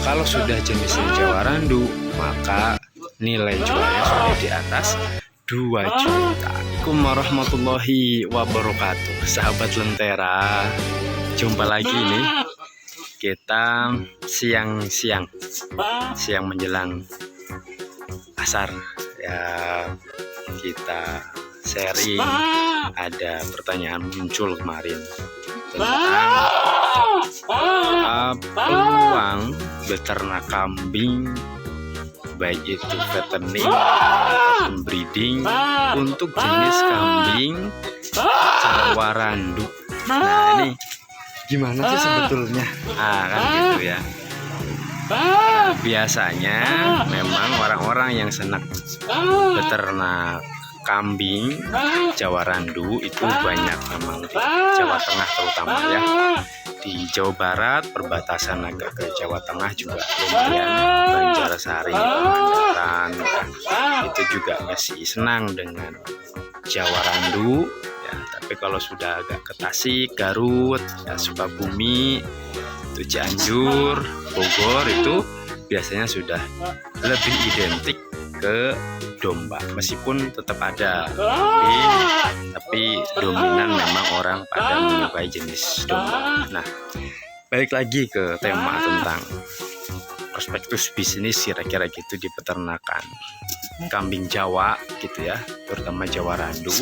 kalau sudah jenisnya Jawa Randu, maka nilai jualnya sudah di atas 2 juta. Assalamualaikum warahmatullahi wabarakatuh. Sahabat Lentera, jumpa lagi nih. Kita siang menjelang asar ya, kita sharing. Ada pertanyaan muncul kemarin tentang peluang beternak kambing, baik itu fattening ataupun breeding, untuk jenis kambing Jawa Randu. Nah, ini gimana sih sebetulnya? Kan gitu ya. Nah, biasanya memang orang-orang yang senang beternak kambing Jawa Randu itu banyak memang di Jawa Tengah terutama ya. Di Jawa Barat perbatasan agak ke Jawa Tengah juga lumayan, Banjarsari, Pangandaran itu juga masih senang dengan Jawa Randu ya. Tapi kalau sudah agak ke Tasik, Garut, ya, Sukabumi, itu Cianjur, Bogor, itu biasanya sudah lebih identik ke domba, meskipun tetap ada kambing, tapi dominan memang orang pada menyukai jenis domba. Nah, balik lagi ke tema tentang prospektus bisnis kira-kira gitu di peternakan kambing Jawa gitu ya, terutama Jawa Randu.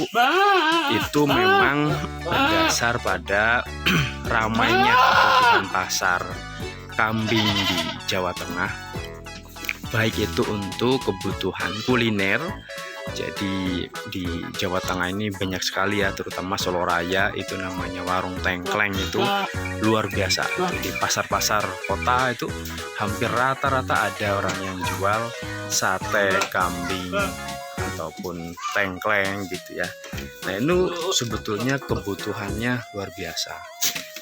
Itu memang berdasar pada ramainya kebutuhan pasar kambing di Jawa Tengah, baik itu untuk kebutuhan kuliner. Jadi di Jawa Tengah ini banyak sekali ya, terutama Solo Raya itu namanya warung tengkleng, itu luar biasa. Di pasar-pasar kota itu hampir rata-rata ada orang yang jual sate kambing ataupun tengkleng gitu ya. Nah, itu sebetulnya kebutuhannya luar biasa.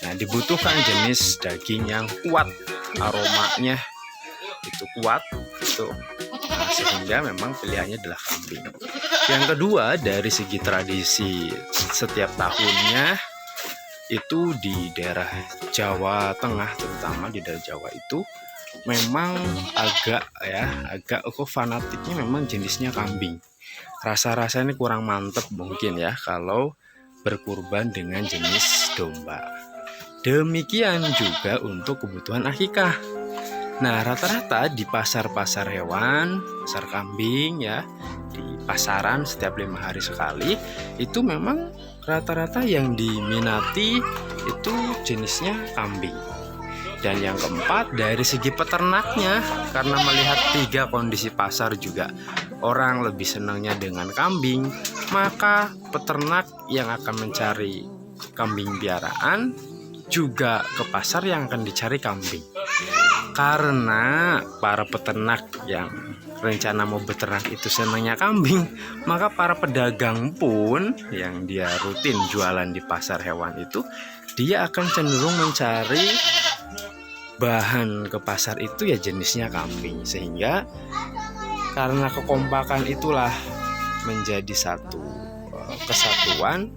Nah, dibutuhkan jenis daging yang kuat, aromanya itu kuat itu, sehingga memang pilihannya adalah kambing. Yang kedua, dari segi tradisi setiap tahunnya itu di daerah Jawa Tengah, terutama di daerah Jawa itu memang agak fanatiknya memang jenisnya kambing. Rasa-rasanya kurang mantep mungkin ya kalau berkurban dengan jenis domba. Demikian juga untuk kebutuhan akikah. Nah, rata-rata di pasar-pasar hewan, pasar kambing ya, di pasaran setiap 5 hari sekali, itu memang rata-rata yang diminati itu jenisnya kambing. Dan yang keempat, dari segi peternaknya, karena melihat 3 kondisi pasar juga orang lebih senangnya dengan kambing, maka peternak yang akan mencari kambing piaraan juga ke pasar yang akan dicari kambing. Karena para peternak yang rencana mau beternak itu senangnya kambing, maka para pedagang pun yang dia rutin jualan di pasar hewan itu, dia akan cenderung mencari bahan ke pasar itu ya jenisnya kambing. Sehingga karena kekompakan itulah menjadi satu kesatuan,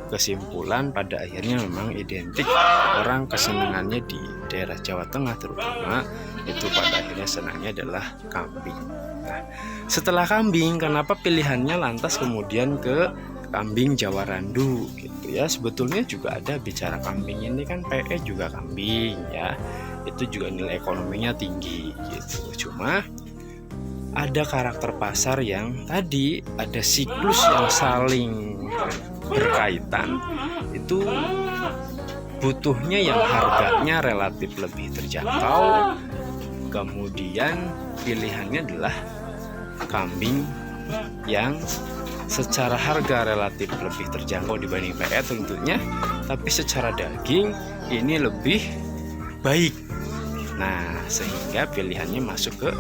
kesimpulan pada akhirnya memang identik orang kesenangannya di daerah Jawa Tengah terutama itu pada akhirnya senangnya adalah kambing. Nah, setelah kambing, kenapa pilihannya lantas kemudian ke kambing Jawa Randu gitu ya? Sebetulnya juga ada bicara kambing ini kan PE juga kambing ya, itu juga nilai ekonominya tinggi gitu. Cuma ada karakter pasar yang tadi ada siklus yang saling berkaitan, itu butuhnya yang harganya relatif lebih terjangkau, kemudian pilihannya adalah kambing yang secara harga relatif lebih terjangkau dibanding PE tentunya, tapi secara daging ini lebih baik. Nah, sehingga pilihannya masuk ke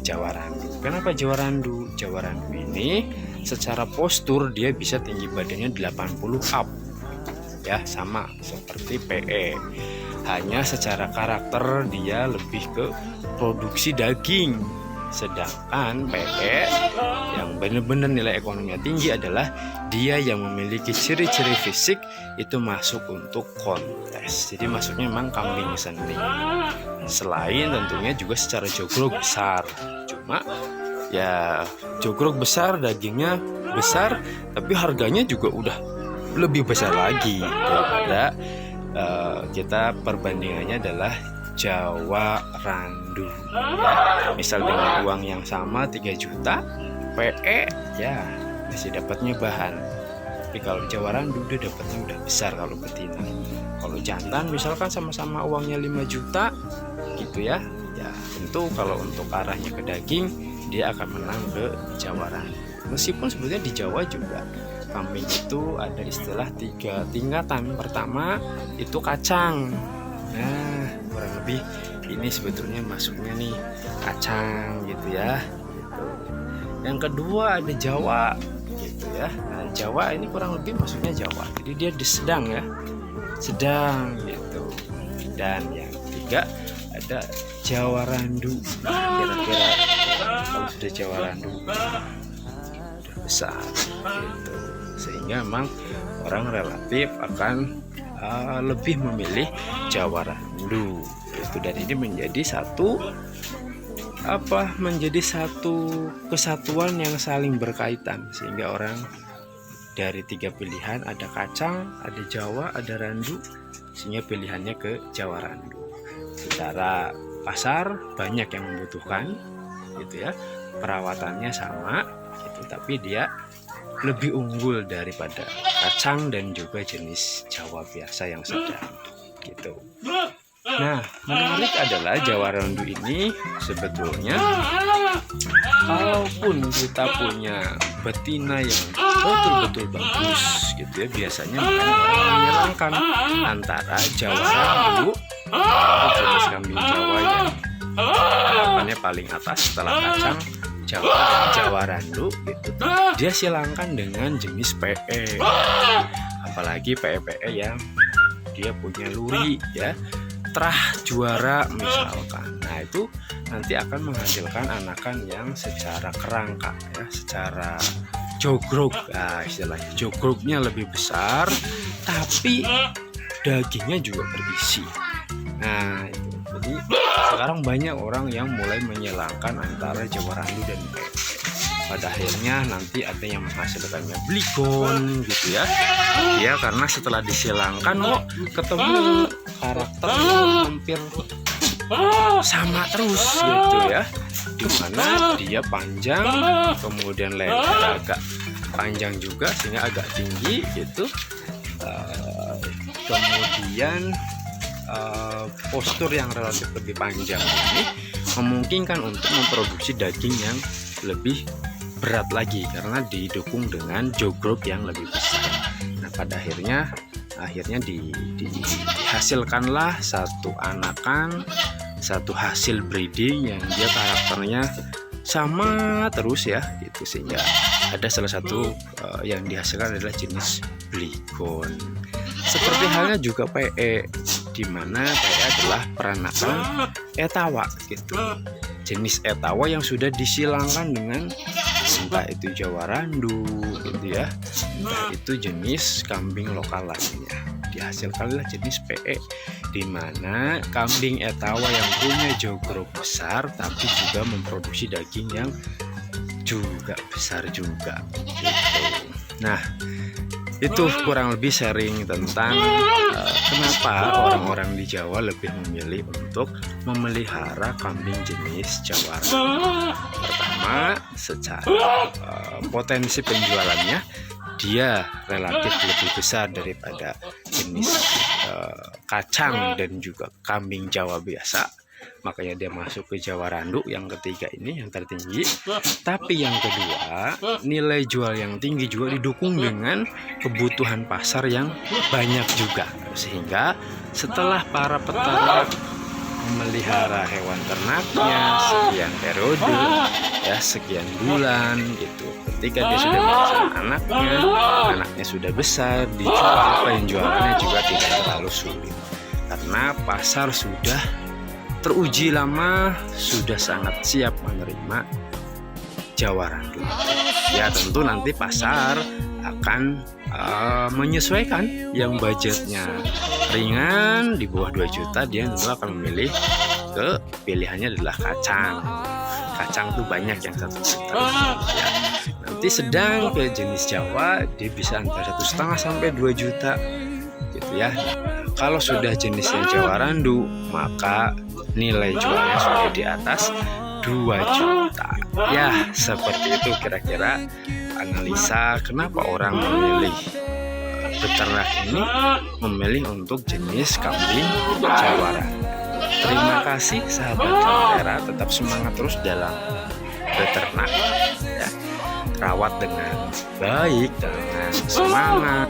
Jawa Randu. Kenapa Jawa Randu? Jawa Randu ini secara postur dia bisa tinggi badannya 80 up ya, sama seperti PE. Hanya secara karakter dia lebih ke produksi daging Sedangkan PE yang benar-benar nilai ekonominya tinggi adalah dia yang memiliki ciri-ciri fisik itu masuk untuk kontes. Jadi masuknya memang kambing seni. Selain tentunya juga secara jogrok besar. Cuma ya jogrok besar, dagingnya besar, tapi harganya juga udah lebih besar lagi daripada kita perbandingannya adalah Jawa Randu ya. Misal dengan uang yang sama 3 juta, PE ya masih dapatnya bahan. Tapi kalau Jawa Randu dia dapatnya udah besar kalau betina. Kalau jantan misalkan sama-sama uangnya 5 juta gitu ya. Ya tentu kalau untuk arahnya ke daging dia akan menang ke Jawa Randu. Meskipun sebetulnya di Jawa juga kambing itu ada istilah 3 tingkatan. Pertama itu kacang. Nah, kurang lebih ini sebetulnya masuknya nih kacang gitu ya. Gitu. Yang kedua ada Jawa gitu ya. Nah, Jawa ini kurang lebih masuknya Jawa. Jadi dia di sedang ya. Sedang gitu. Dan yang ketiga ada Jawa Randu. Kira-kira kalau sudah Jawa Randu udah besar gitu. Sehingga memang orang relatif akan lebih memilih Jawa Randu itu, dan ini menjadi satu kesatuan yang saling berkaitan, sehingga orang dari 3 pilihan ada kacang, ada Jawa, ada Randu, sehingga pilihannya ke Jawa Randu. Secara pasar banyak yang membutuhkan gitu ya, perawatannya sama gitu, tapi dia lebih unggul daripada kacang dan juga jenis Jawa biasa yang sedang gitu. Nah, menarik adalah Jawa Randu ini sebetulnya kalaupun kita punya betina yang betul-betul bagus gitu ya, biasanya orang menyelangkan antara Jawa Randu atau jenis kambing Jawa yang harapannya paling atas setelah kacang, Jawa Randu gitu. Dia silangkan dengan jenis PE, apalagi PE yang dia punya luri ya, terah juara misalkan. Nah itu nanti akan menghasilkan anakan yang secara kerangka ya, secara jogrok, istilahnya jogroknya lebih besar, tapi dagingnya juga berisi. Nah itu. Jadi sekarang banyak orang yang mulai menyelangkan antara Jawa Randu dan PE. Pada akhirnya nanti ada yang menghasilkannya Bligon gitu ya. Ya karena setelah disilangkan kok ketemu karakter yang hampir sama terus gitu ya. Dimana dia panjang, kemudian leher agak panjang juga sehingga agak tinggi gitu. Kemudian postur yang relatif lebih panjang ini memungkinkan untuk memproduksi daging yang lebih berat lagi karena didukung dengan jogrok yang lebih besar. Nah pada akhirnya dihasilkanlah satu anakan, satu hasil breeding yang dia karakternya sama terus ya gitu, sehingga ada salah satu yang dihasilkan adalah jenis Bligon. Seperti halnya juga PE, di mana PE adalah peranakan etawa gitu, jenis etawa yang sudah disilangkan dengan entah itu Jawa Randu gitu ya, entah itu jenis kambing lokal lainnya. Dihasilkanlah jenis PE, di mana kambing etawa yang punya jogrok besar tapi juga memproduksi daging yang juga besar juga gitu. Nah itu kurang lebih sharing tentang kenapa orang-orang di Jawa lebih memilih untuk memelihara kambing jenis Jawa Randu. Pertama, secara potensi penjualannya dia relatif lebih besar daripada jenis kacang dan juga kambing Jawa biasa. Makanya dia masuk ke Jawa Randu yang ketiga ini yang tertinggi. Tapi yang kedua, nilai jual yang tinggi juga didukung dengan kebutuhan pasar yang banyak juga, sehingga setelah para peternak memelihara hewan ternaknya sekian periode ya, sekian bulan gitu, ketika dia sudah menghasilkan anaknya sudah besar, dijual, penjualannya juga tidak terlalu sulit karena pasar sudah teruji lama, sudah sangat siap menerima Jawa Randu. Ya tentu nanti pasar akan menyesuaikan. Yang budgetnya ringan di bawah 2 juta, dia tentu akan memilih ke pilihannya adalah kacang. Kacang tuh banyak yang 1 juta ya. Nanti sedang ke jenis Jawa, dia bisa antara 1,5 sampai 2 juta gitu ya. Kalau sudah jenisnya Jawa Randu, maka nilai jualnya sudah di atas 2 juta. Ya, seperti itu kira-kira analisa kenapa orang memilih peternak ini memilih untuk jenis kambing Jawa Randu. Terima kasih sahabat kamera, tetap semangat terus dalam beternak ya. Rawat dengan baik, dengan semangat.